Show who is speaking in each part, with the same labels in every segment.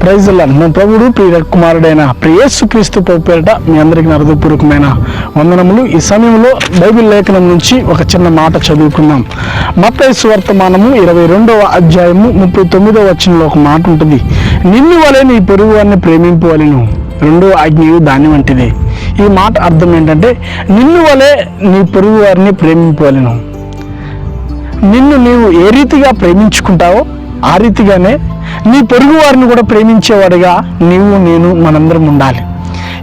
Speaker 1: Praise lord. మన ప్రభువుడు ప్రియ కుమారుడైన యేసు క్రీస్తు ప్రభు పేరిట మీ అందరికీ హృదయపూర్వకమైన వందనములు. ఈ సమయంలో బైబిల్ లేఖనం నుంచి ఒక చిన్న మాట చదువుకుందాం. మత్తయి సువార్తమానము 22వ అధ్యాయము 39వ వచనంలో ఒక మాట ఉంటుంది. నిన్ను వలె నీ పొరుగు వారిని ప్రేమింపవలెను, రెండో ఆజ్ఞయు దాని వంటిదే. ఈ మాట అర్థం ఏంటంటే, నిన్ను వలె నీ పొరుగు వారిని ప్రేమింపవలెను. నిన్ను నీవు ఏ రీతిగా ప్రేమించుకుంటావో ఆ రీతిగానే నీ పొరుగు వారిని కూడా ప్రేమించేవాడిగా నీవు నేను మనందరం ఉండాలి.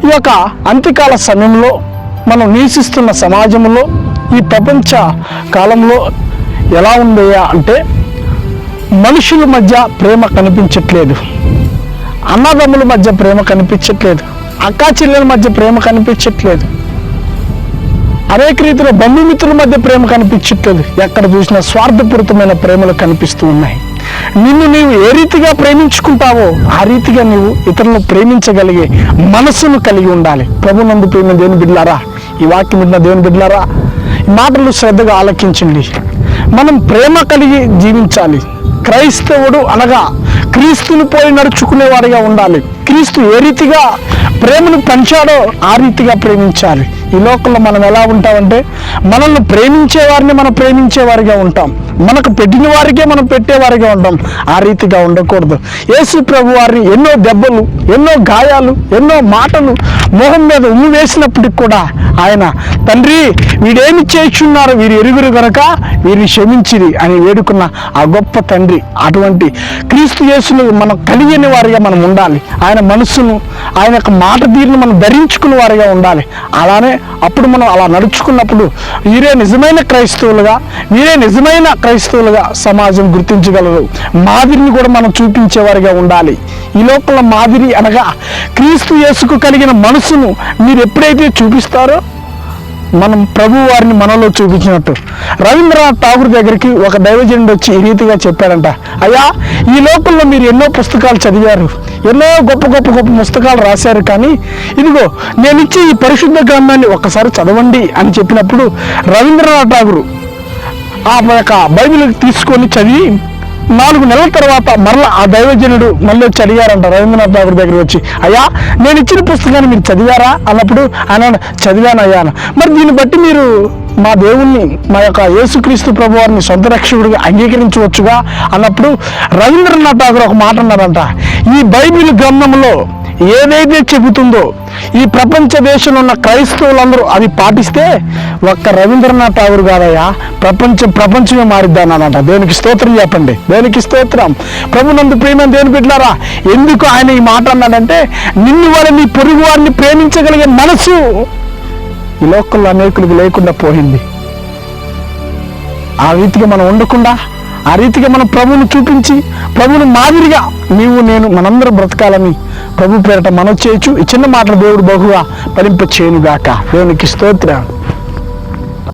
Speaker 1: ఈ యొక్క అంత్యకాల సమయంలో మనం నివసిస్తున్న సమాజంలో, ఈ ప్రపంచ కాలంలో ఎలా ఉందయ్యా అంటే, మనుషుల మధ్య ప్రేమ కనిపించట్లేదు, అన్నదమ్ముల మధ్య ప్రేమ కనిపించట్లేదు, అక్కా చెల్లెల మధ్య ప్రేమ కనిపించట్లేదు, అనేక రీతిలో బంధుమిత్రుల మధ్య ప్రేమ కనిపించట్లేదు. ఎక్కడ చూసినా స్వార్థపూరితమైన ప్రేమలు కనిపిస్తూ ఉన్నాయి. నిన్ను నీవు ఏ రీతిగా ప్రేమించుకుంటావో ఆ రీతిగా నీవు ఇతరులను ప్రేమించగలిగే మనసును కలిగి ఉండాలి. ప్రభునందు ప్రేమ దేవుని బిడ్డలారా, ఈ వాక్యం విన్న దేవుని బిడ్డలారా, ఈ మాటలు శ్రద్ధగా ఆలకించండి. మనం ప్రేమ కలిగి జీవించాలి. క్రైస్తవుడు అనగా క్రీస్తుని పోయి నడుచుకునేవాడిగా ఉండాలి. క్రీస్తు ఏ రీతిగా ప్రేమను పంచాడో ఆ రీతిగా ప్రేమించాలి. ఈ లోకంలో మనం ఎలా ఉంటామంటే, మనల్ని ప్రేమించేవారిని మనం ప్రేమించేవారిగా ఉంటాం, మనకు పెట్టిన వారికే మనం పెట్టేవారిగా ఉంటాం. ఆ రీతిగా ఉండకూడదు. యేసు ప్రభు వారిని ఎన్నో దెబ్బలు, ఎన్నో గాయాలు, ఎన్నో మాటలు మొహం మీద ఉమ్మి వేసినప్పటికి కూడా ఆయన, తండ్రి వీడేమి చేస్తున్నారు, వీరు ఎరుగురు కనుక వీరిని క్షమించిరి అని వేడుకున్న ఆ గొప్ప తండ్రి. అటువంటి క్రీస్తు యేసును మనం కలిగిన వారిగా మనం ఉండాలి. ఆయన మనస్సును, ఆయన యొక్క మాట తీరును మనం ధరించుకున్న వారిగా ఉండాలి. అలానే అప్పుడు మనం అలా నడుచుకున్నప్పుడు వీరే నిజమైన క్రైస్తవులుగా, వీరే నిజమైన క్రైస్తవులుగా సమాజం గుర్తించగలరు. మాదిరిని కూడా మనం చూపించేవారిగా ఉండాలి. ఈ లోపల మాదిరి అనగా క్రీస్తు యేసుకు కలిగిన మనసును మీరు ఎప్పుడైతే చూపిస్తారో, మనం ప్రభు వారిని మనలో చూపించినట్టు. రవీంద్రనాథ్ ఠాగూర్ దగ్గరికి ఒక దైవజనుడు వచ్చి ఈ రీతిగా చెప్పాడంట, అయ్యా ఈ లోకంలో మీరు ఎన్నో పుస్తకాలు చదివారు, ఎన్నో గొప్ప గొప్ప గొప్ప పుస్తకాలు రాశారు, కానీ ఇదిగో నేను ఇచ్చే ఈ పరిశుద్ధ గ్రంథాన్ని ఒక్కసారి చదవండి అని చెప్పినప్పుడు రవీంద్రనాథ్ ఠాగూర్ ఆ యొక్క బైబిల్ తీసుకొని చదివి 4 నెలల తర్వాత మరలా ఆ దైవజనుడు మళ్ళీ వచ్చి అడిగారంట రవీంద్రనాథ్ ఠాగూర్ దగ్గర వచ్చి, అయ్యా నేను ఇచ్చిన పుస్తకాన్ని మీరు చదివారా అన్నప్పుడు ఆయన చదివాను అయ్యాను. మరి దీన్ని బట్టి మీరు మా దేవుణ్ణి, మా యొక్క యేసుక్రీస్తు ప్రభు వారిని సొంత రక్షకుడిగా అంగీకరించవచ్చుగా అన్నప్పుడు రవీంద్రనాథ్ ఠాగూర్ ఒక మాట అన్నారంట, ఈ బైబిల్ గ్రంథంలో ఏదైతే చెబుతుందో ఈ ప్రపంచ దేశంలో ఉన్న క్రైస్తవులందరూ అది పాటిస్తే ఒక్క రవీంద్రనాథ్ ఠాగూర్ కాదయ్యా, ప్రపంచమే మారిద్దానంట. దేవునికి స్తోత్రం చెప్పండి, దేవునికి స్తోత్రం. ప్రభునందు ప్రేమ దేవుని బిడ్డలారా, ఎందుకు ఆయన ఈ మాట అన్నాడంటే, నిన్ను వల్ల నీ పొరుగు వారిని ప్రేమించగలిగే మనసు ఈ లోకంలో అనేకులకు లేకుండా పోయింది. ఆ రీతిగా మనం ఉండకుండా, ఆ రీతిగా మనం ప్రభువును చూపించి, ప్రభువును మాదిరిగా నీవు నేను మనందరం బ్రతకాలని ప్రభు పేరట మనం చేయొచ్చు. ఈ చిన్న మాటలు దేవుడు బహుగా ఫలింప చేయనుగాక. దేవునికి స్తోత్రం.